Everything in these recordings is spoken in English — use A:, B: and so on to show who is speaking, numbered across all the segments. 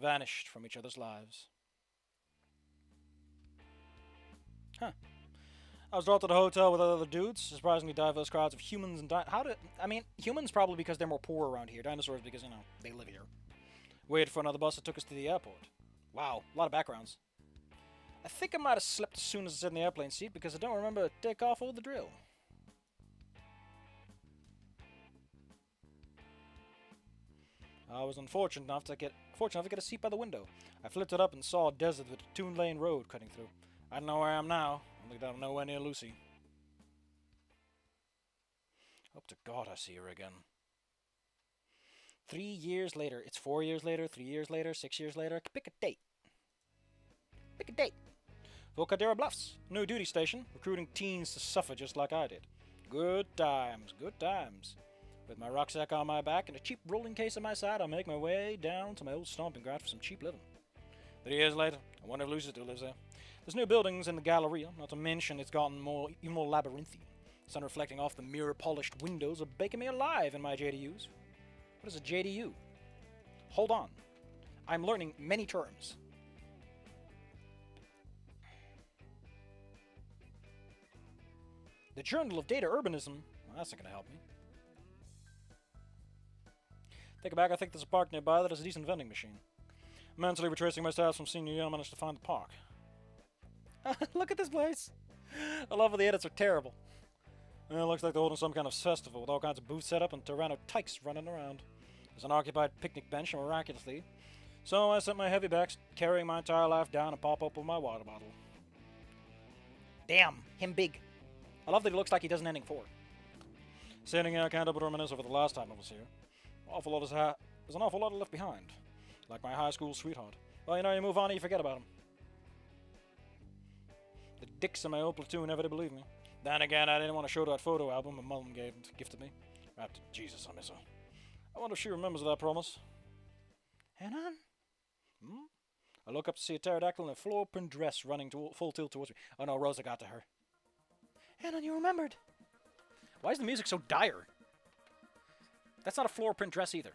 A: vanished from each other's lives. Huh. I was dropped at a hotel with other dudes, surprisingly diverse crowds of humans and I mean, humans probably because they're more poor around here. Dinosaurs because, they live here. Waited for another bus that took us to the airport. Wow, a lot of backgrounds. I think I might have slept as soon as I sat in the airplane seat because I don't remember takeoff or the drill. I was fortunate enough to get a seat by the window. I flipped it up and saw a desert with a two-lane road cutting through. I don't know where I am now. Only that I'm nowhere near Lucy. Hope to God I see her again. 3 years later. It's 4 years later, 3 years later, 6 years later. Pick a date. Pick a date. Volcadera Bluffs. New duty station. Recruiting teens to suffer just like I did. Good times. Good times. With my rucksack on my back and a cheap rolling case on my side, I make my way down to my old stomping ground for some cheap living. 3 years later, I wonder if Lucy still lives there. There's new buildings in the Galleria, not to mention it's gotten even more labyrinthine. Sun reflecting off the mirror-polished windows are baking me alive in my JDUs. What is a JDU? Hold on. I'm learning many terms. The Journal of Data Urbanism. Well, that's not going to help me. Take it back, I think there's a park nearby that has a decent vending machine. Mentally retracing my steps from senior year, I managed to find the park. Look at this place! I love how the edits are terrible. It looks like they're holding some kind of festival with all kinds of booths set up and Tyranno tykes running around. There's an occupied picnic bench, and miraculously, so I set my heavy back, carrying my entire life down and pop up with my water bottle. Damn, him big. I love that he looks like he does an ending 4. Sitting here, I can't help but reminisce over the last time I was here. There's an awful lot left behind. Like my high school sweetheart. Well, you move on and you forget about him. The dicks in my old platoon never did believe me. Then again, I didn't want to show that photo album my mom gifted me. Jesus, I miss her. I wonder if she remembers that promise. Hannah? I look up to see a pterodactyl in a floor print dress running full tilt towards me. Oh no, Rosa got to her. Hannah, you remembered. Why is the music so dire? That's not a floor print dress either.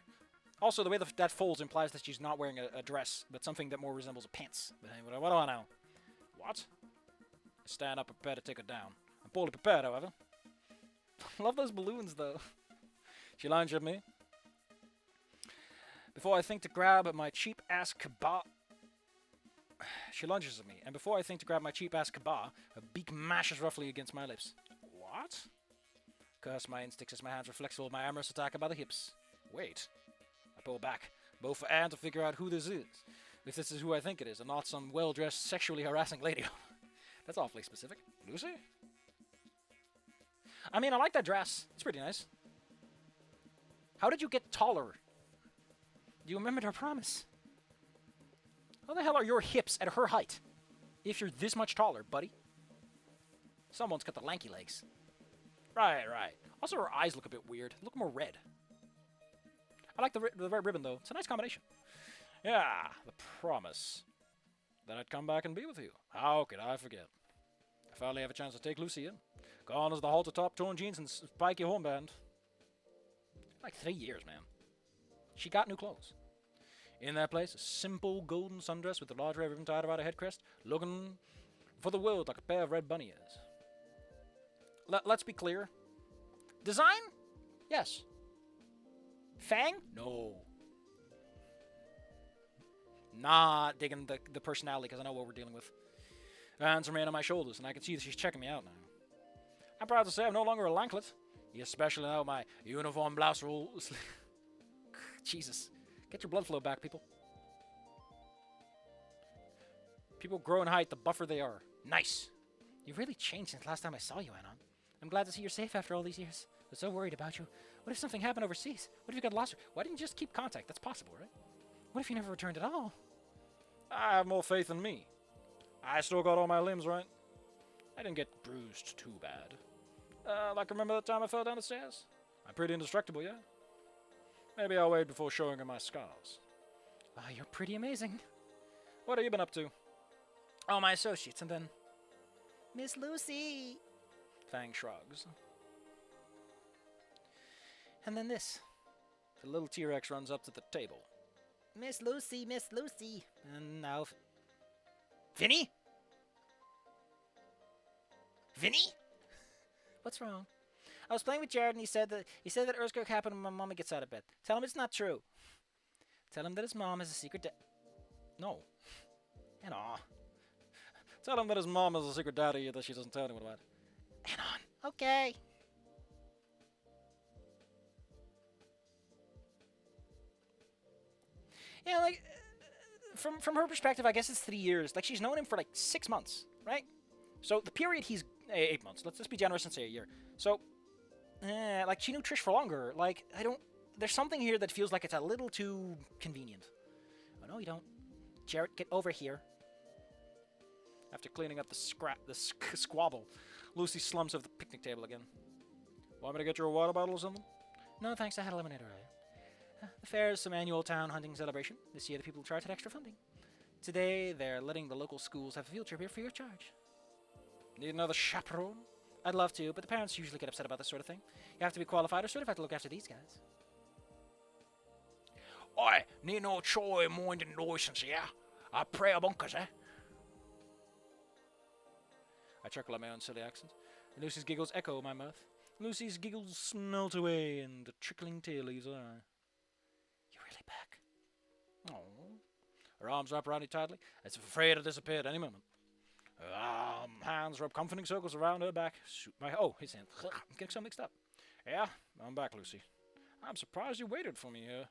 A: Also, the way that folds implies that she's not wearing a dress, but something that more resembles a pants. But hey, what do I know? What? I stand up prepared to take her down. I'm poorly prepared, however. Love those balloons, though. She lunges at me. Before I think to grab my cheap-ass kebab... She lunges at me, and before I think to grab my cheap-ass kebab, her beak mashes roughly against my lips. What? Curse my instincts as my hands are flexible, my amorous attack by the hips. Wait. I pull back, both for Anne to figure out who this is. If this is who I think it is, and not some well-dressed, sexually harassing lady. That's awfully specific. Lucy? I mean, I like that dress. It's pretty nice. How did you get taller? You remembered her promise. How the hell are your hips at her height? If you're this much taller, buddy. Someone's got the lanky legs. Right. Also, her eyes look a bit weird. They look more red. I like the red ribbon, though. It's a nice combination. Yeah, the promise that I'd come back and be with you. How could I forget? I finally have a chance to take Lucy in. Gone as the halter top, torn jeans, and spiky hornband. Like 3 years, man. She got new clothes. In that place, a simple golden sundress with a large red ribbon tied around her head crest, looking for the world like a pair of red bunny ears. Let's be clear. Design? Yes. Fang? No. Not digging the personality because I know what we're dealing with. Hands remain on my shoulders, and I can see that she's checking me out now. I'm proud to say I'm no longer a lanklet. Especially now my uniform blouse rules. Jesus. Get your blood flow back, people. People grow in height the buffer they are. Nice. You've really changed since last time I saw you, Anon. I'm glad to see you're safe after all these years. I was so worried about you. What if something happened overseas? What if you got lost? Why didn't you just keep contact? That's possible, right? What if you never returned at all? I have more faith in me. I still got all my limbs right. I didn't get bruised too bad. Like remember that time I fell down the stairs? I'm pretty indestructible, yeah? Maybe I'll wait before showing her my scars. Ah, you're pretty amazing. What have you been up to? Oh, my associates, and then... Miss Lucy! Fang shrugs. And then this. The little T-Rex runs up to the table. Miss Lucy, Miss Lucy. And now... Vinny? Vinny? What's wrong? I was playing with Jared and he said that earthquake happened when my mama gets out of bed. Tell him it's not true. Tell him that his mom has a secret No. Aw. Tell him that his mom has a secret daddy that she doesn't tell anyone about. Anon. Okay. Yeah, like, from her perspective, I guess it's 3 years. Like, she's known him for, like, 6 months, right? So, the period he's... 8 months. Let's just be generous and say a year. So, like, she knew Trish for longer. Like, I don't... There's something here that feels like it's a little too convenient. Oh, no, you don't. Jarrett, get over here. After cleaning up the squabble, Lucy slumps over the picnic table again. Want me to get you a water bottle or something? No, thanks. I had a lemonade earlier. The fair is some annual town hunting celebration. This year the people in charge had extra funding. Today they're letting the local schools have a field trip here free of charge. Need another chaperone? I'd love to, but the parents usually get upset about this sort of thing. You have to be qualified or certified to look after these guys. Oi, need no choy minding license, yeah? I pray a bunkers, eh? I chuckle at my own silly accent. Lucy's giggles echo my mouth. Lucy's giggles smelt away, and the trickling tear leaves her eye. You're really back. Oh. Her arms wrap around me tightly, as if afraid to disappear at any moment. Hands rub comforting circles around her back. His hand. I'm getting so mixed up. Yeah, I'm back, Lucy. I'm surprised you waited for me here.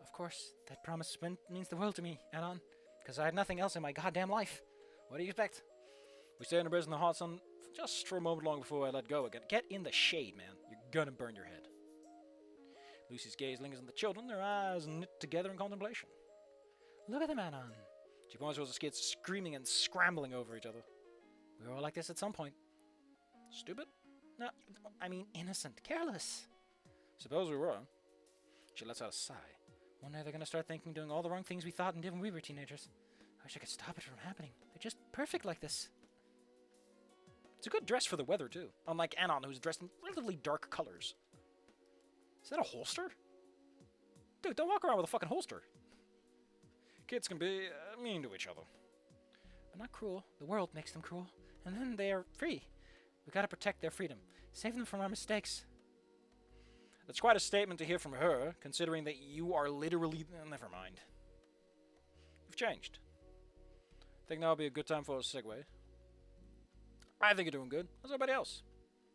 A: Of course, that promise means the world to me, Anon, because I had nothing else in my goddamn life. What do you expect? We stayed in the breeze in the hot sun just for a moment long before I let go again. Get in the shade, man. You're gonna burn your head. Lucy's gaze lingers on the children, their eyes knit together in contemplation. Look at them, Anon. She points towards the kids, screaming and scrambling over each other. We were all like this at some point. Stupid? No, I mean innocent, careless. Suppose we were. She lets out a sigh. One day they're gonna start doing all the wrong things we thought and did when we were teenagers. I wish I could stop it from happening. They're just perfect like this. It's a good dress for the weather, too. Unlike Anon, who's dressed in relatively dark colors. Is that a holster? Dude, don't walk around with a fucking holster. Kids can be mean to each other. But not cruel. The world makes them cruel. And then they are free. We gotta protect their freedom. Save them from our mistakes. That's quite a statement to hear from her, considering that you are literally... Never mind. You've changed. I think now would be a good time for a segue. I think you're doing good. How's everybody else?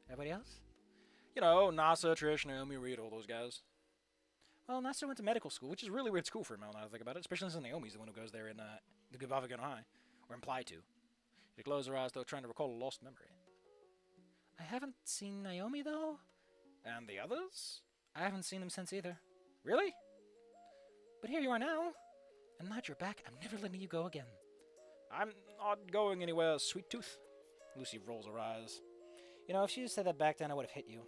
A: Everybody else? You know, Nasa, Trish, Naomi, Reed, all those guys. Well, Nasa went to medical school, which is a really weird school for him now that I think about it, especially since Naomi's the one who goes there in the Gubavagan High, or implied to. She closed her eyes, though, trying to recall a lost memory. I haven't seen Naomi, though. And the others? I haven't seen them since either. Really? But here you are now. And now that you're back, I'm never letting you go again. I'm not going anywhere, sweet tooth. Lucy rolls her eyes. You know, if she had said that back then, I would have hit you.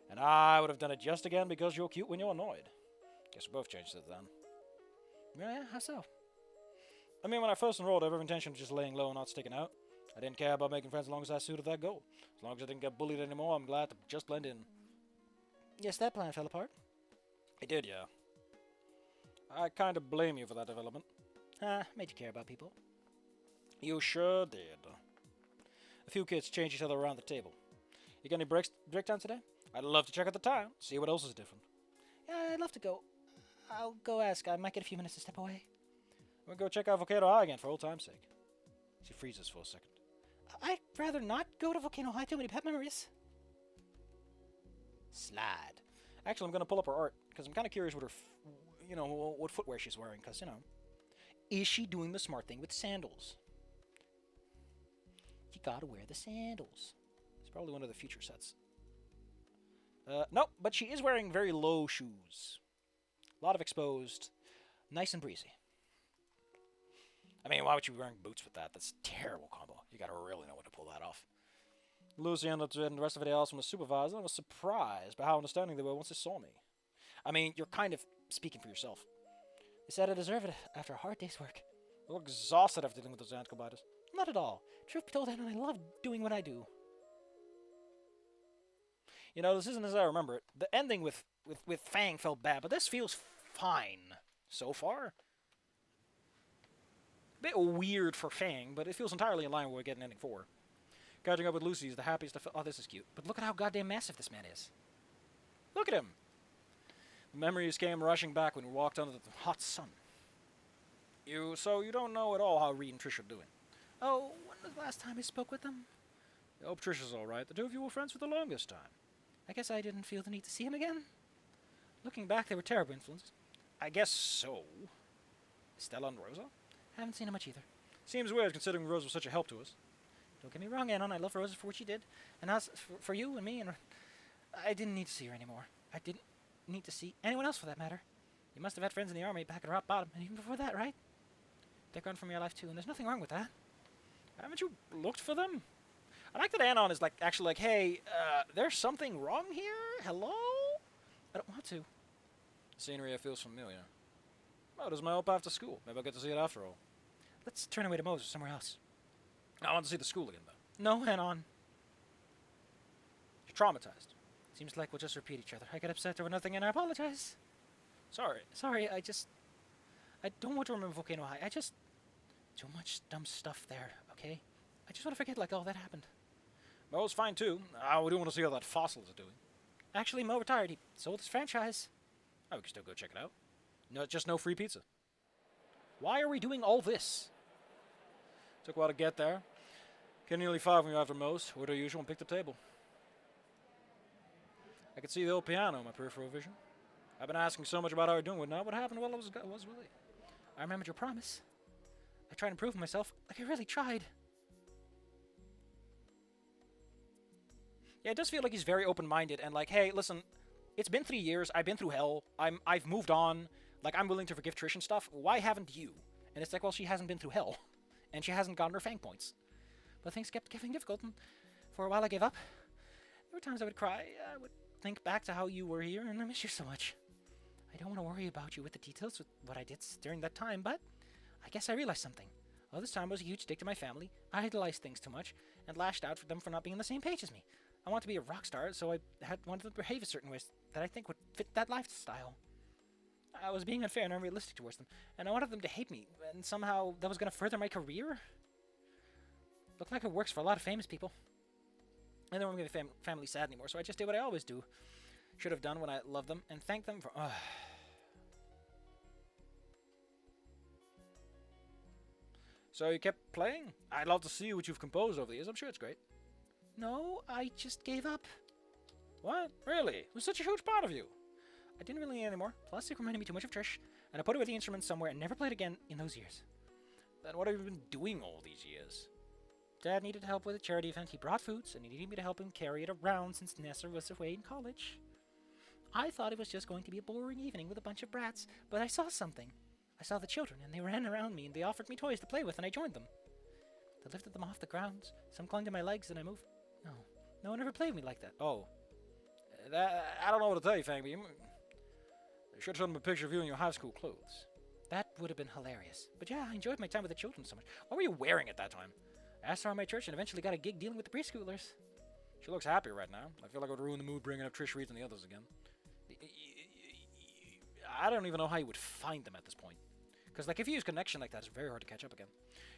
A: And I would have done it just again because you're cute when you're annoyed. Guess we both changed since then. Yeah, how so? I mean, when I first enrolled, I have every intention of just laying low and not sticking out. I didn't care about making friends as long as I suited that goal. As long as I didn't get bullied anymore, I'm glad to just blend in. Yes, that plan fell apart. It did, yeah. I kind of blame you for that development. Made you care about people. You sure did. A few kids change each other around the table. You got any breakdown today? I'd love to check out the town, see what else is different. Yeah, I'd love to go. I'll go ask. I might get a few minutes to step away. We'll go check out Volcano High again for old time's sake. She freezes for a second. I'd rather not go to Volcano High. Too many pet memories. Slide. Actually, I'm going to pull up her art, because I'm kind of curious what her, what footwear she's wearing, because, is she doing the smart thing with sandals? You gotta wear the sandals. It's probably one of the future sets. No, but she is wearing very low shoes. A lot of exposed. Nice and breezy. I mean, why would you be wearing boots with that? That's a terrible combo. You gotta really know what to pull that off. Lucy ended up spending the rest of the day else from the supervisor and was surprised by how understanding they were once they saw me. I mean, you're kind of speaking for yourself. They said I deserve it after a hard day's work. I look exhausted after dealing with those ankle biters. Not at all. Truth be told, I love doing what I do. You know, this isn't as I remember it. The ending with Fang felt bad, but this feels fine so far. A bit weird for Fang, but it feels entirely in line with what we get in ending 4. Catching up with Lucy is the happiest I felt. Oh, this is cute. But look at how goddamn massive this man is. Look at him. The memories came rushing back when we walked under the hot sun. So you don't know at all how Reed and Trish are doing. Oh, when was the last time I spoke with them? I hope Trish is alright. The two of you were friends for the longest time. I guess I didn't feel the need to see him again. Looking back, they were terrible influences. I guess so. Stella and Rosa? Haven't seen her much either. Seems weird considering Rosa was such a help to us. Don't get me wrong, Anon. I love Rosa for what she did. And as for you and me, and I didn't need to see her anymore. I didn't need to see anyone else for that matter. You must have had friends in the army back at rock bottom, and even before that, right? They're gone from your life too, and there's nothing wrong with that. Haven't you looked for them? I like that Anon is actually like, hey, there's something wrong here? Hello? I don't want to. The scenery feels familiar. Oh, does my old path to school? Maybe I'll get to see it after all. Let's turn away to Moses somewhere else. I want to see the school again, though. No, Anon. You're traumatized. Seems like we'll just repeat each other. I get upset over nothing, and I apologize. Sorry, I don't want to remember Volcano High. Too much dumb stuff there, okay? I just want to forget all that happened. Mo's fine, too. We do want to see how that fossil is doing. Actually, Mo retired. He sold his franchise. Oh, we can still go check it out. No, just no free pizza. Why are we doing all this? Took a while to get there. Get nearly 5 when you're after Mo's. Order usual and pick the table. I could see the old piano in my peripheral vision. I've been asking so much about how you're doing with now. What happened while I was really? I remembered your promise. I tried to prove myself. I really tried. Yeah, it does feel like he's very open-minded and hey, listen, it's been 3 years. I've been through hell. I've moved on. I'm willing to forgive Trish and stuff. Why haven't you? And it's well, she hasn't been through hell, and she hasn't gotten her Fang points. But things kept getting difficult, and for a while I gave up. There were times I would cry. I would think back to how you were here, and I miss you so much. I don't want to worry about you with the details of what I did during that time, but I guess I realized something. All this time I was a huge dick to my family. I idolized things too much, and lashed out for them for not being on the same page as me. I wanted to be a rock star, so I wanted them to behave a certain way that I think would fit that lifestyle. I was being unfair and unrealistic towards them, and I wanted them to hate me, and somehow that was going to further my career? Looked like it works for a lot of famous people. I don't want to make the family sad anymore, so I just did what I always do. Should have done when I loved them, and thanked them for... So you kept playing? I'd love to see what you've composed over the years. I'm sure it's great. No, I just gave up. What? Really? It was such a huge part of you. I didn't really need anymore. Plus, it reminded me too much of Trish, and I put away the instrument somewhere and never played again in those years. Then what have you been doing all these years? Dad needed help with a charity event. He brought foods, and he needed me to help him carry it around since Nessa was away in college. I thought it was just going to be a boring evening with a bunch of brats, but I saw something. I saw the children, and they ran around me, and they offered me toys to play with, and I joined them. They lifted them off the ground. Some clung to my legs, and I moved. No one ever played with me like that. Oh. I don't know what to tell you, Fang, but you should have shown them a picture of you in your high school clothes. That would have been hilarious. But yeah, I enjoyed my time with the children so much. What were you wearing at that time? I asked her on my church and eventually got a gig dealing with the preschoolers. She looks happy right now. I feel like I would ruin the mood bringing up Trish Reed and the others again. I don't even know how you would find them at this point. Because, if you use connection like that, it's very hard to catch up again.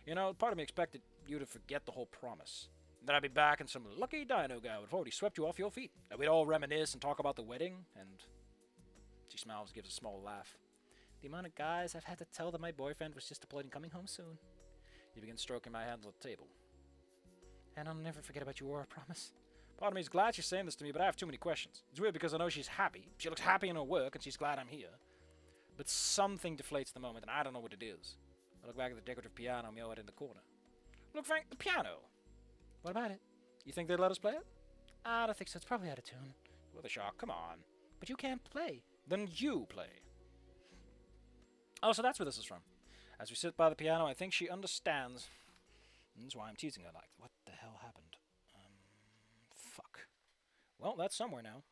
A: You know, part of me expected you to forget the whole promise. Then I'd be back and some lucky dino guy would have already swept you off your feet. And we'd all reminisce and talk about the wedding, and... She smiles and gives a small laugh. The amount of guys I've had to tell that my boyfriend was just deployed and coming home soon. He begins stroking my hand on the table. And I'll never forget about you or I promise. Part of me is glad she's saying this to me, but I have too many questions. It's weird because I know she's happy. She looks happy in her work, and she's glad I'm here. But something deflates the moment, and I don't know what it is. I look back at the decorative piano meow in the corner. Look, Frank, the piano! What about it? You think they'd let us play it? I don't think so. It's probably out of tune. With a shark, come on. But you can't play. Then you play. Oh, so that's where this is from. As we sit by the piano, I think she understands. That's why I'm teasing her like, what the hell happened? Fuck. Well, that's somewhere now.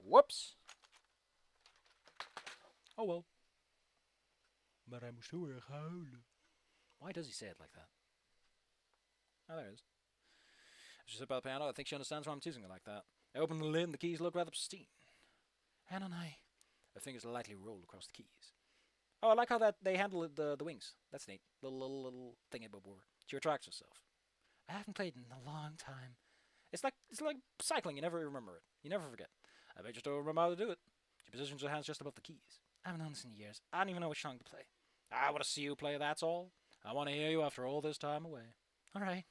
A: Whoops. Oh well. But I'm sure how. Why does he say it like that? Oh, there it is. As she sit by the piano, I think she understands why I'm teasing her like that. I opened the lid and the keys looked rather pristine. Anna and I, her fingers lightly rolled across the keys. Oh, I like how that they handle the wings. That's neat. Little thingy above her. She retracts herself. I haven't played in a long time. It's like cycling. You never remember it. You never forget. I bet you still remember how to do it. She positions her hands just above the keys. I haven't done this in years. I don't even know which song to play. I want to see you play, that's all. I want to hear you after all this time away. All right.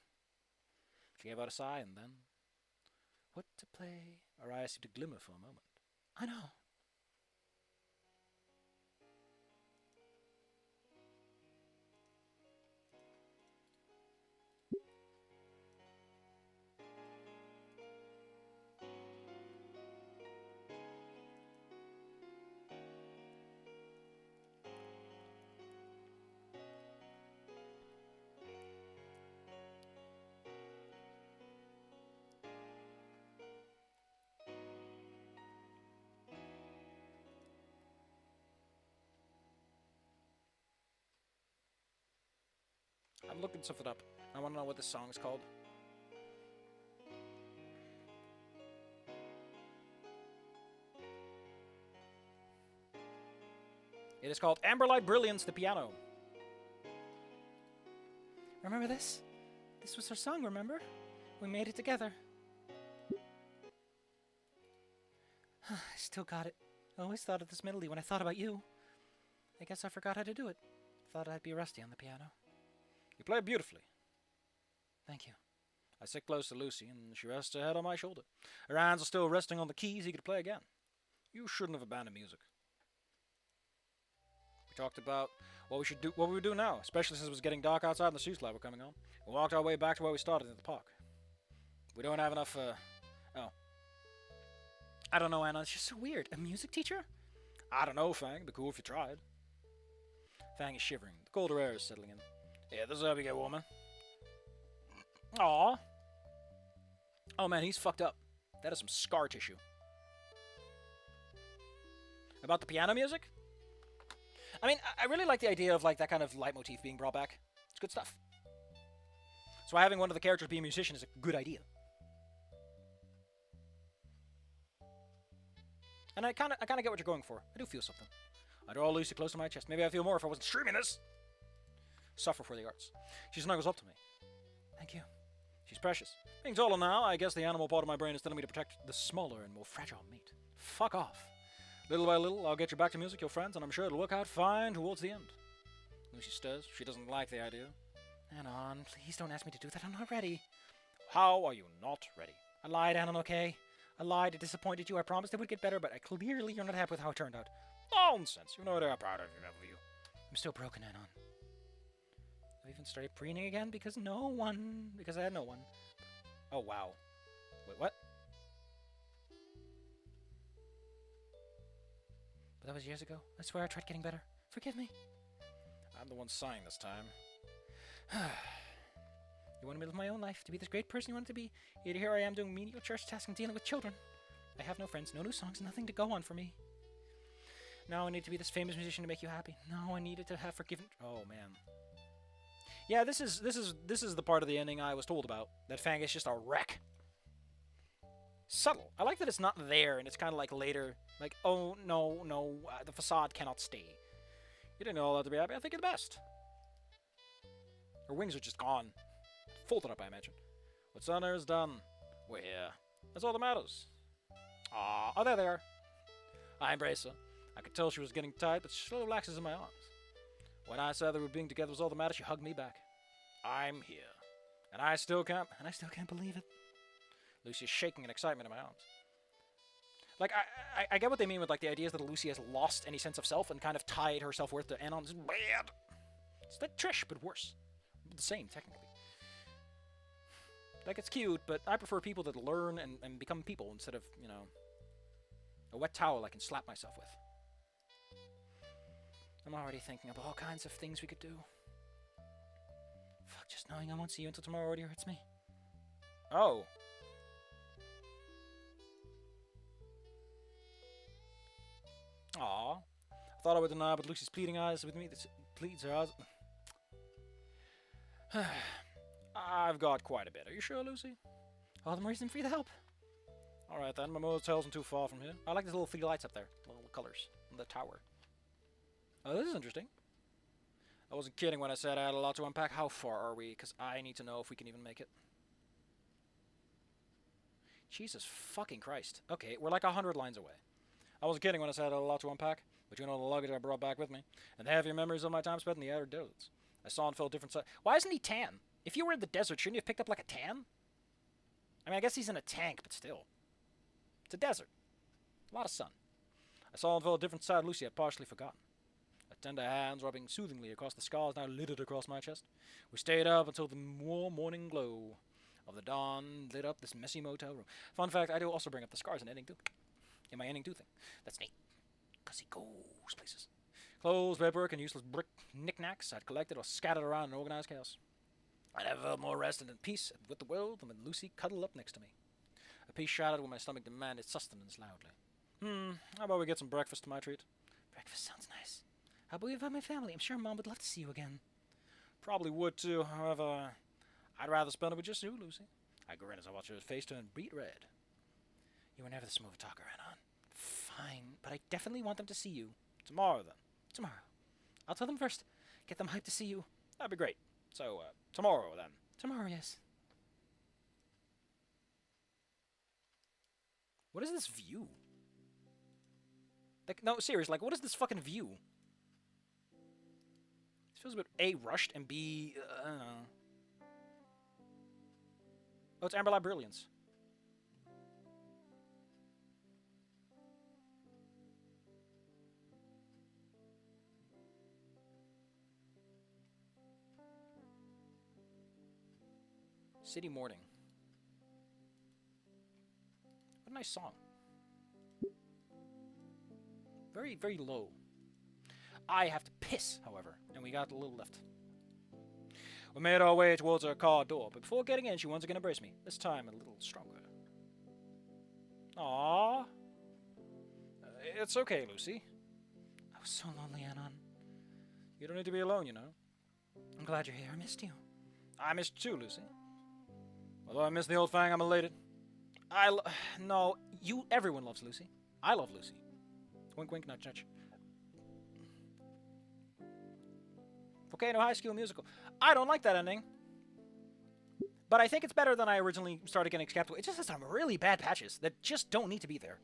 A: She gave out a sigh and then... What to play? Her eyes seemed to glimmer for a moment. I know. I'm looking something up. I want to know what this song is called. It is called Amberlight Brilliance, the piano. Remember this? This was our song, remember? We made it together. I still got it. I always thought of this melody when I thought about you. I guess I forgot how to do it. Thought I'd be rusty on the piano. You play beautifully. Thank you. I sit close to Lucy, and she rests her head on my shoulder. Her hands are still resting on the keys he could play again. You shouldn't have abandoned music. We talked about what we would do now, especially since it was getting dark outside and the street light were coming on. We walked our way back to where we started, at the park. We don't have enough, oh. I don't know, Anna, it's just so weird. A music teacher? I don't know, Fang. It'd be cool if you tried. Fang is shivering. The colder air is settling in. Yeah, this is how we get, woman. Aww. Oh man, he's fucked up. That is some scar tissue. About the piano music? I mean, I really like the idea of like that kind of leitmotif being brought back. It's good stuff. So having one of the characters be a musician is a good idea. And I kind of get what you're going for. I do feel something. I draw Lucy close to my chest. Maybe I'd feel more if I wasn't streaming this. Suffer for the arts. She snuggles up to me. Thank you. She's precious. Being taller now, I guess the animal part of my brain is telling me to protect the smaller and more fragile meat. Fuck off. Little by little, I'll get you back to music, your friends, and I'm sure it'll work out fine towards the end. Lucy stirs. She doesn't like the idea. Anon, please don't ask me to do that. I'm not ready. How are you not ready? I lied, Anon, okay? I lied. I disappointed you. I promised it would get better, but clearly you're not happy with how it turned out. Nonsense. You know they're proud of you. I'm still broken, Anon. I've even started preening again because I had no one. Oh, wow. Wait, what? But that was years ago. I swear I tried getting better. Forgive me. I'm the one sighing this time. You wanted me to live my own life, to be this great person you wanted to be. Yet here I am doing menial church tasks and dealing with children. I have no friends, no new songs, nothing to go on for me. Now I need to be this famous musician to make you happy. Now I needed to have forgiven... Oh, man. Yeah, this is the part of the ending I was told about. That Fang is just a wreck. Subtle. I like that it's not there, and it's kind of like later. Like, oh, no, the facade cannot stay. You didn't know all that to be happy. I think you're the best. Her wings are just gone. Folded up, I imagine. What's done there is done. We're here. That's all that matters. Aw, oh, there they are. I embrace her. I could tell she was getting tight, but she slowly relaxes in my arms. When I said that we were being together was all that mattered, she hugged me back. I'm here. And I still can't believe it. Lucy's shaking in excitement in my arms. Like, I get what they mean with, like, the ideas that Lucy has lost any sense of self and kind of tied her self-worth to Anon's bad. It's like Trish, but worse. The same, technically. Like, it's cute, but I prefer people that learn and become people instead of, you know, a wet towel I can slap myself with. I'm already thinking of all kinds of things we could do. Fuck, just knowing I won't see you until tomorrow already hurts me. Oh. Aw. I thought I would deny, but Lucy's pleading eyes with me. This pleads her eyes. I've got quite a bit. Are you sure, Lucy? All the more reason for you to help. Alright then, my motel isn't too far from here. I like these little 3 lights up there. Little colors. On the tower. Oh, this is interesting. I wasn't kidding when I said I had a lot to unpack. How far are we? Because I need to know if we can even make it. Jesus fucking Christ. Okay, we're like 100 lines away. I wasn't kidding when I said I had a lot to unpack. But you know the luggage I brought back with me. And the heavier memories of my time spent in the outer deserts. I saw and felt different sides. Why isn't he tan? If you were in the desert, shouldn't you have picked up like a tan? I mean, I guess he's in a tank, but still. It's a desert. A lot of sun. I saw and felt a different side of Lucy I'd partially forgotten. Her tender hands rubbing soothingly across the scars now littered across my chest. We stayed up until the warm morning glow of the dawn lit up this messy motel room. Fun fact, I do also bring up the scars in ending 2. In my ending 2 thing. That's neat. Because he goes places. Clothes, paperwork, and useless brick knickknacks I'd collected or scattered around in organized chaos. I never felt more rested and peace with the world than when Lucy cuddled up next to me. A peace shattered when my stomach demanded sustenance loudly. How about we get some breakfast to my treat? Breakfast sounds nice. How about we invite my family? I'm sure Mom would love to see you again. Probably would too, however, I'd rather spend it with just you, Lucy. I grinned as I watched her face turn beet red. You were never the smooth talker, Anon. Fine, but I definitely want them to see you. Tomorrow, then. Tomorrow. I'll tell them first. Get them hyped to see you. That'd be great. So, tomorrow, then. Tomorrow, yes. What is this view? Like, no, seriously, like, what is this fucking view? This feels a bit A, rushed, and B, I don't know. Oh, it's Amber Light Brilliance. City Morning. What a nice song. Very, very low. I have to piss, however, and we got a little left. We made our way towards our car door, but before getting in, she once again embraced me, this time a little stronger. Aww. It's okay, Lucy. I was so lonely, Anon. You don't need to be alone, you know. I'm glad you're here. I missed you. I missed you too, Lucy. Although I miss the old fang, I'm elated. No, everyone loves Lucy. I love Lucy. Wink, wink, nudge, nudge. Volcano High School Musical. I don't like that ending. But I think it's better than I originally started getting skeptical. It just has some really bad patches that just don't need to be there.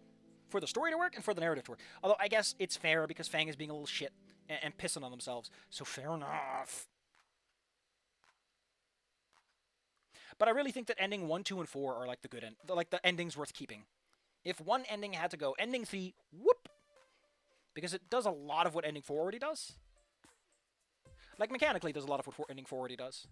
A: For the story to work and for the narrative to work. Although I guess it's fair because Fang is being a little shit and pissing on themselves. So fair enough. But I really think that ending 1, 2, and 4 are like the good end. Like the endings worth keeping. If one ending had to go, ending 3, whoop. Because it does a lot of what ending 4 already does. Like mechanically does a lot of what ending 4 already does.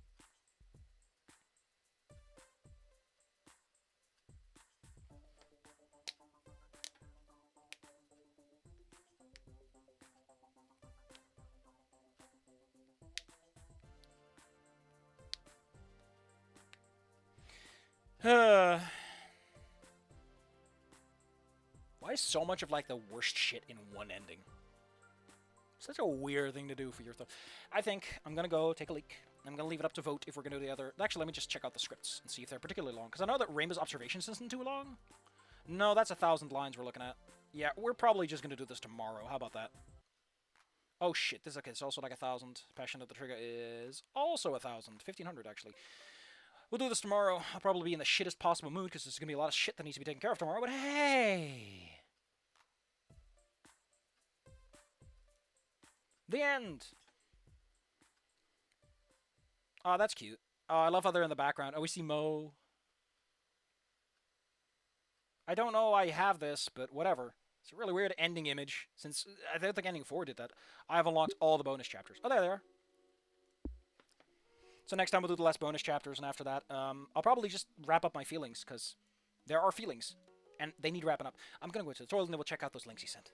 A: Why is so much of like the worst shit in one ending? Such a weird thing to do for your stuff. I think I'm gonna go take a leak. I'm gonna leave it up to vote if we're gonna do the other. Actually, let me just check out the scripts and see if they're particularly long. Because I know that Rainbow's Observations isn't too long. No, that's 1,000 lines we're looking at. Yeah, we're probably just gonna do this tomorrow. How about that? Oh shit, this is okay. It's also like 1,000. Passion of the Trigger is also 1,000. 1,500 actually. We'll do this tomorrow. I'll probably be in the shittest possible mood because there's gonna be a lot of shit that needs to be taken care of tomorrow. But hey. The end! Oh, that's cute. Oh, I love how they're in the background. Oh, we see Mo. I don't know why I have this, but whatever. It's a really weird ending image, since I don't think ending 4 did that. I have unlocked all the bonus chapters. Oh, there they are. So next time we'll do the last bonus chapters, and after that, I'll probably just wrap up my feelings, because there are feelings, and they need wrapping up. I'm going to go to the toilet, and then we'll check out those links he sent.